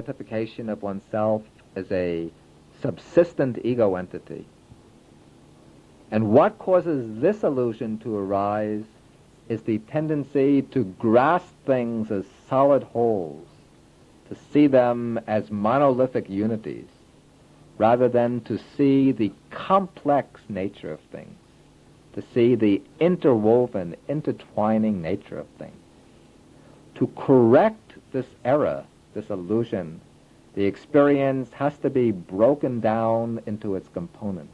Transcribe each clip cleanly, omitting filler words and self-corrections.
identification of oneself as a subsistent ego entity. And what causes this illusion to arise is the tendency to grasp things as solid wholes, to see them as monolithic unities, rather than to see the complex nature of things, to see the interwoven, intertwining nature of things. To correct this error, this illusion, the experience has to be broken down into its components.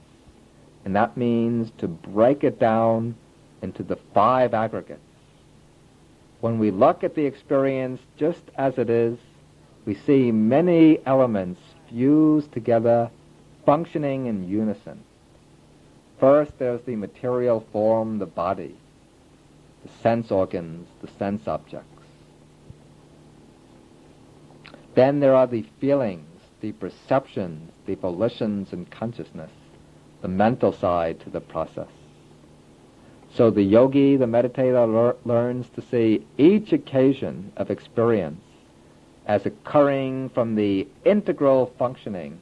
And that means to break it down into the 5 aggregates. When we look at the experience just as it is, we see many elements fused together, functioning in unison. First, there's the material form, the body, the sense organs, the sense objects. Then there are the feelings, the perceptions, the volitions and consciousness, the mental side to the process. So the yogi, the meditator, learns to see each occasion of experience as occurring from the integral functioning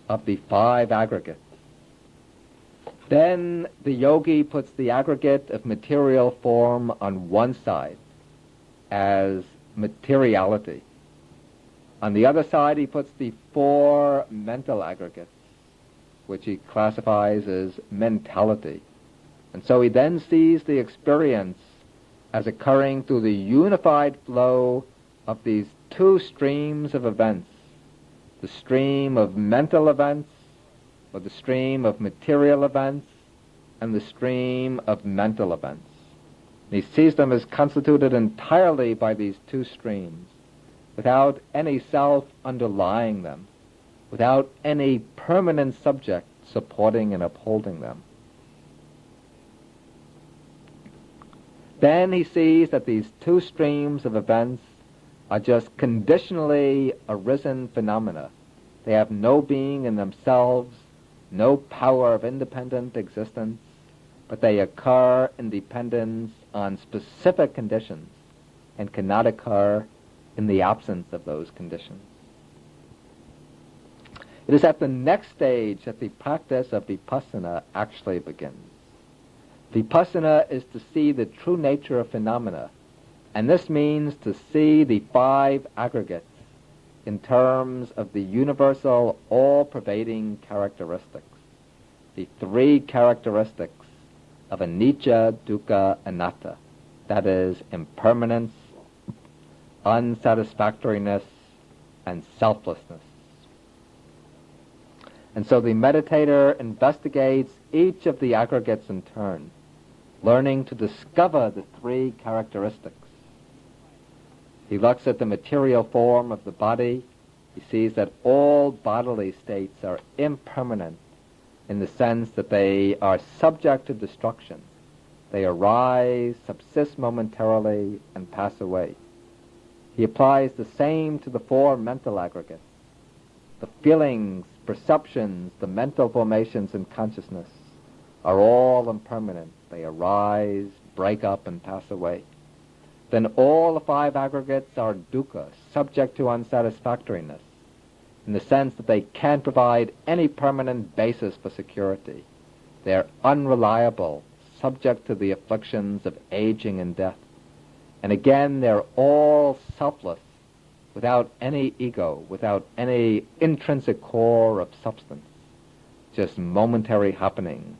of the 5 aggregates. Then the yogi puts the aggregate of material form on one side as materiality. On the other side, he puts the 4 mental aggregates, which he classifies as mentality. And so he then sees the experience as occurring through the unified flow of these 2 streams of events, the stream of mental events, or the stream of material events, and the stream of mental events. And he sees them as constituted entirely by these 2 streams, without any self underlying them, without any permanent subject supporting and upholding them. Then he sees that these 2 streams of events are just conditionally arisen phenomena. They have no being in themselves, no power of independent existence, but they occur in dependence on specific conditions and cannot occur in the absence of those conditions. It is at the next stage that the practice of vipassana actually begins. Vipassana is to see the true nature of phenomena, and this means to see the 5 aggregates in terms of the universal, all-pervading characteristics, the 3 characteristics of anicca, dukkha, anatta, that is, impermanence, unsatisfactoriness, and selflessness. And so the meditator investigates each of the aggregates in turn, learning to discover the 3 characteristics. He looks at the material form of the body. He sees that all bodily states are impermanent in the sense that they are subject to destruction. They arise, subsist momentarily, and pass away. He applies the same to the 4 mental aggregates. The feelings, perceptions, the mental formations and consciousness are all impermanent. They arise, break up, and pass away. Then all the 5 aggregates are dukkha, subject to unsatisfactoriness, in the sense that they can't provide any permanent basis for security. They're unreliable, subject to the afflictions of aging and death. And again, they're all selfless, without any ego, without any intrinsic core of substance, just momentary happenings,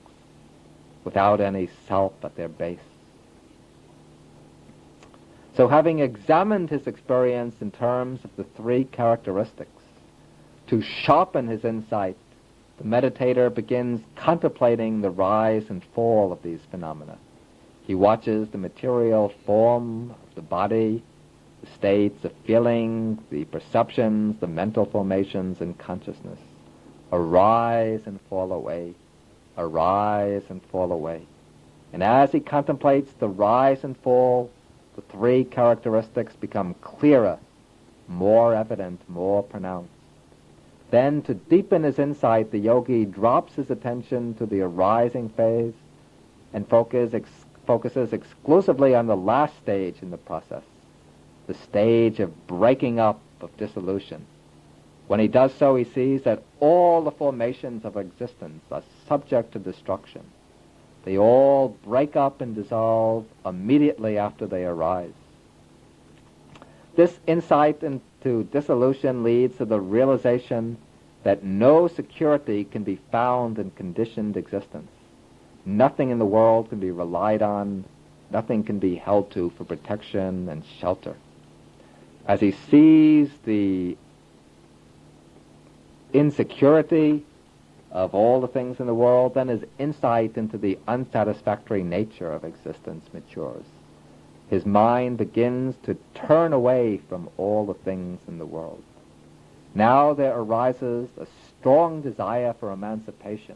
without any self at their base. So having examined his experience in terms of the 3 characteristics, to sharpen his insight, the meditator begins contemplating the rise and fall of these phenomena. He watches the material form of the body, the states of feeling, the perceptions, the mental formations and consciousness arise and fall away, arise and fall away. And as he contemplates the rise and fall, the 3 characteristics become clearer, more evident, more pronounced. Then, to deepen his insight, the yogi drops his attention to the arising phase and focuses exclusively on the last stage in the process, the stage of breaking up, of dissolution, When he does so, he sees that all the formations of existence are subject to destruction. They all break up and dissolve immediately after they arise. This insight into dissolution leads to the realization that no security can be found in conditioned existence. Nothing in the world can be relied on. Nothing can be held to for protection and shelter. As he sees the insecurity of all the things in the world, then his insight into the unsatisfactory nature of existence matures. His mind begins to turn away from all the things in the world. Now there arises a strong desire for emancipation,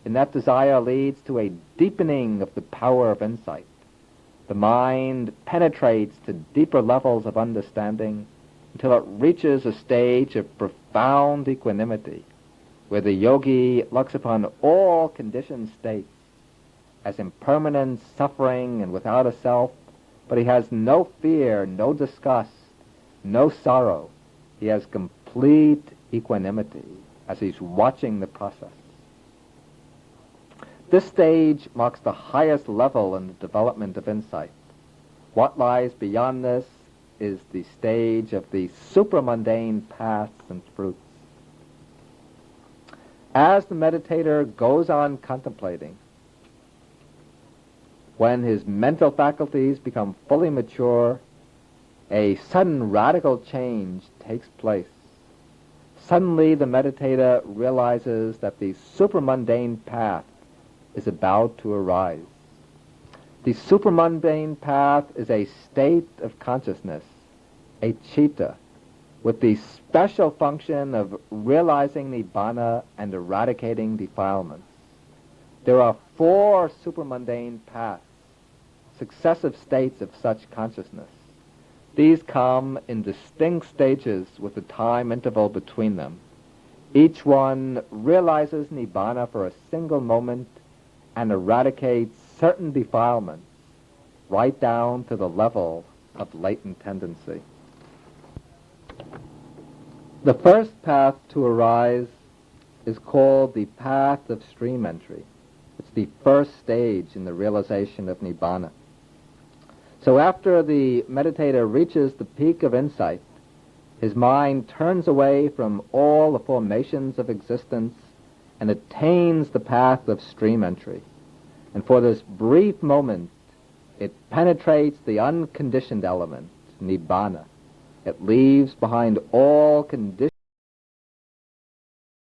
and that desire leads to a deepening of the power of insight. The mind penetrates to deeper levels of understanding until it reaches a stage of profound equanimity, where the yogi looks upon all conditioned states as impermanent suffering and without a self, but he has no fear, no disgust, no sorrow. He has complete equanimity as he's watching the process. This stage marks the highest level in the development of insight. What lies beyond this is the stage of the supramundane paths and fruits. As the meditator goes on contemplating, when his mental faculties become fully mature, a sudden radical change takes place. Suddenly the meditator realizes that the supramundane path is about to arise. The supramundane path is a state of consciousness, a citta, with the special function of realizing nibbana and eradicating defilements. There are 4 supramundane paths, successive states of such consciousness. These come in distinct stages with a time interval between them. Each one realizes nibbana for a single moment and eradicates certain defilements right down to the level of latent tendency. The first path to arise is called the path of stream entry. It's the first stage in the realization of nibbana. So after the meditator reaches the peak of insight, his mind turns away from all the formations of existence and attains the path of stream entry. And for this brief moment, it penetrates the unconditioned element, nibbana. It leaves behind all conditioned